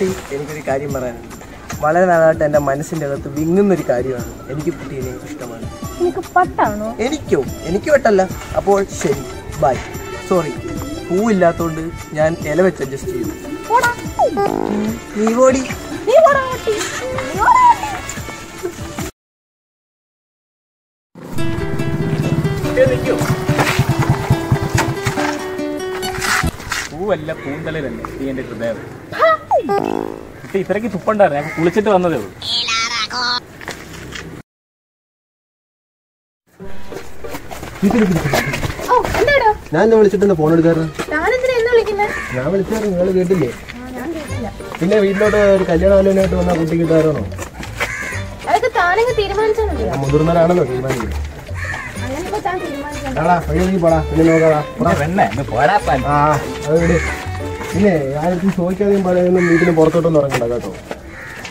കുട്ടി, എനിക്കൊരു കാര്യം പറയാനുണ്ട്. വളരെ നാളായിട്ട് എൻ്റെ മനസ്സിൻ്റെ അകത്ത് വിങ്ങുന്നൊരു കാര്യമാണ്. എനിക്ക് കുട്ടീനെ ഇഷ്ടമാണ്. എനിക്ക് വെട്ടല്ല. അപ്പോൾ ശരി, ബൈ. സോറി, പൂവില്ലാത്തോണ്ട് ഞാൻ ഇല വെച്ച് അഡ്ജസ്റ്റ് ചെയ്തു. നീ ഓടി. പൂവല്ല, പൂന്തളിരല്ലേ നീ എൻ്റെ ഹൃദയം. കുട്ടി ഇത്രയ്ക്ക് തുപ്പണ്ടായിരുന്നു. ഞാൻ കുളിച്ചിട്ട് വന്നതേ ഉള്ളൂ. ഞാൻ വിളിച്ചിട്ട് ഫോൺ എടുക്കാറ്. ഞാൻ വിളിച്ചാറ്, നിങ്ങൾ കേട്ടില്ലേ? പിന്നെ വീട്ടിലോട്ട് ഒരു കല്യാണാലോചനയായിട്ട് വന്നാൽ കുട്ടി കിട്ടാറാണോ? മുതിർന്നവരാണെന്നോ തീരുമാനിക്കുന്നത്? പിന്നെ ആരും ചോദിക്കാതെയും പറയാനും വീട്ടിന് പുറത്തോട്ടൊന്നും ഇറങ്ങണ്ട കേട്ടോ.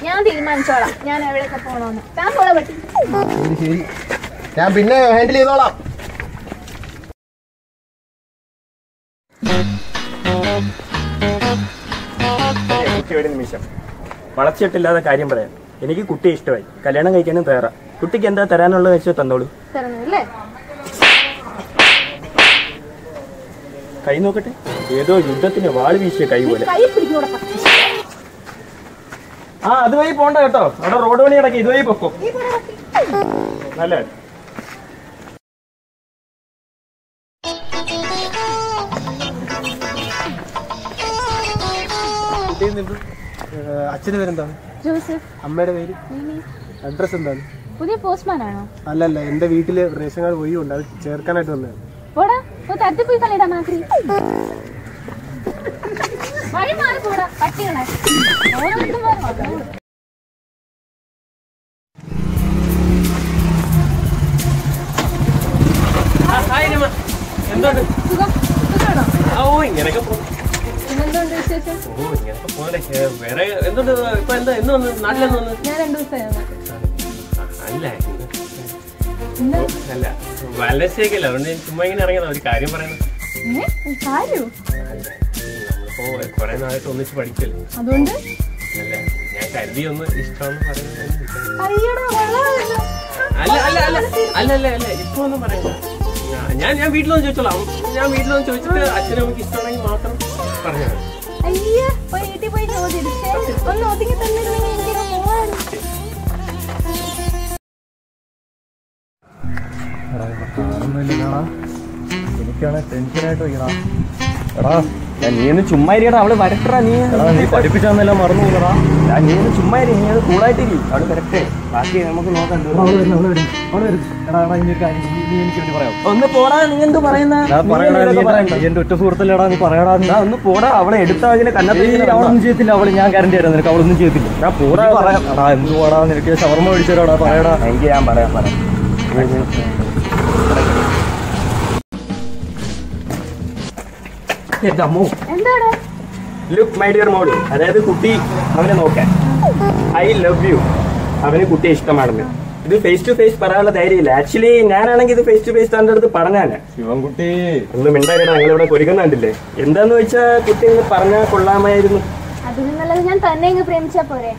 ഞാൻ തീരുമാനിച്ചോളാം ഞാൻ എവിടെയൊക്കെ പോണോന്ന്. ശരി, ഞാൻ പിന്നെ ഹാൻഡിൽ ചെയ്തോളാം. കുട്ടി ഒരു നിമിഷം വളച്ചിട്ടില്ലാതെ കാര്യം പറയാം. എനിക്ക് കുട്ടിയെ ഇഷ്ടമായി, കല്യാണം കഴിക്കാനും തയ്യാറാ. കുട്ടിക്ക് എന്താ തരാനുള്ളത് വെച്ചാൽ തന്നോളൂ. കൈ നോക്കട്ടെ, ഏതോ യുദ്ധത്തിന് വാൾ വീശിയ കൈ പോലെ. ആ അതുവഴി പോണ്ട കേട്ടോ, അവിടെ റോഡ് പണി കിടക്കി. ഇതുവഴി പൊക്കോ. നല്ല അച്ഛൻ്റെ പേരെന്താണ്? അമ്മയുടെ പേര്? അഡ്രസ് എന്താണ്? പുതിയ പോസ്റ്റ്മാൻ ആണോ? അല്ലല്ല, എന്റെ വീട്ടില് റേഷൻ കാർഡ് വഴിയുണ്ട്, അത് ചേർക്കാനായിട്ട് വന്നതാണ്. അല്ല വലശേഖല്ല, അതുകൊണ്ട് ചുമ്മാ ഇങ്ങനെ ഇറങ്ങിയതാ. ഒരു കാര്യം പറയുന്നത്. നമ്മളിപ്പോ കൊറേ നാളായിട്ട് ഒന്നിച്ച് പഠിക്കല്ലോ, അതുകൊണ്ട് അല്ല ഞാൻ കരുതി ഒന്ന് ഇഷ്ടമെന്ന് പറയുന്നത്. അല്ല അല്ല അല്ല അല്ല അല്ല അല്ല ഇപ്പൊ ഒന്നും പറയണ്ട. ഞാൻ വീട്ടിലൊന്ന് ചോദിച്ചോളാം. ഞാൻ വീട്ടിലൊന്ന് ചോദിച്ചിട്ട് അച്ഛനും നമുക്ക് ഇഷ്ടമാണെങ്കിൽ മാത്രം പറഞ്ഞാൽ എനിക്കാണ് ടെൻഷനായിട്ട് വയ്ക്കടാ. എടാ നീ ഒന്ന് ചുമ്മാ ഇരിക്കടാ, അവള് വരട്ടാ. നീ പഠിപ്പിച്ചാന്നെല്ലാം മറന്നു പോകടാ. നീ ഒന്ന് ചുമ്മാ ഇരി, നീ അത് കൂളായിട്ടിരി. അവള് വരട്ടെ, ബാക്കി നമുക്ക് നോക്കാം. ഒന്ന് പോടാ. നീ എന്ത് പറയുന്ന? എന്റെ ഒറ്റ സുഹൃത്തല്ലേടാ, നീ പറയടാ. ഒന്ന് പോടാ. അവളെ എടുത്ത അവളൊന്നും ചെയ്യത്തില്ല. അവള് ഞാൻ ഗ്യാരണ്ടി തരാം നിനക്ക്, അവളൊന്നും ചെയ്യത്തില്ല. ഞാൻ പോടാ. പറയാ എന്ത് പോടാ, നിനക്ക് ഷവർമ്മ മേടിച്ചോടാ. പറയടാ. എനിക്ക് ഞാൻ പറയാം. ലുക്ക് മൈ ഡിയർ മോളി, അതായത് കുട്ടി അവനെ നോക്കാൻ. I love you. അവന് കുട്ടിയെ ഇഷ്ടമാണെന്ന്. ഇത് ഫേസ് ടു ഫേസ് പറയാനുള്ള ധൈര്യമില്ല. ആക്ച്വലി ഞാനാണെങ്കിൽ ഇത് ഫേസ് ടു ഫേസ് തന്റെ അടുത്ത് പറഞ്ഞാണ്. ശിവൻകുട്ടി ഒന്ന് മിണ്ടായിട്ടാ, ഞങ്ങളിവിടെ പൊരിക്കുന്നുണ്ടില്ലേ. എന്താന്ന് വെച്ചാ കുട്ടി ഒന്ന് പറഞ്ഞാൽ കൊള്ളാമായിരുന്നു. ഞാൻ തന്നെ പ്രേമിച്ചാ പോരെ.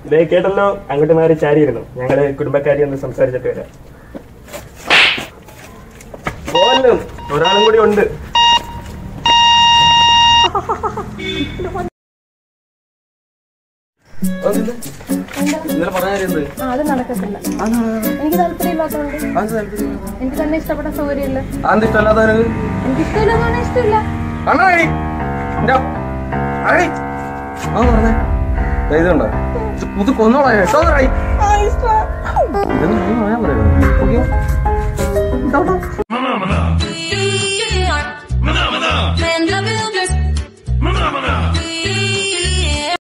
ഇതേ കേട്ടല്ലോ, അങ്ങോട്ട് മാറി ചാരിയിരുന്നു. ഞങ്ങള് കുടുംബക്കാരി ഒന്ന് സംസാരിച്ചിട്ട് വരാം. പോലും ഒരാളും കൂടി ഉണ്ട്. അത് നടക്കത്തില്ല. എനിക്ക് താല്പര്യമില്ലാത്തതുകൊണ്ട്. എനിക്ക് തന്നെ ഇഷ്ടപ്പെട്ട സൗകര്യമില്ല. എനിക്ക് ഇഷ്ടമില്ല. ഇഷ്ടമില്ല. ഇതുണ്ടോ? ഇത് കൊന്നോളാം.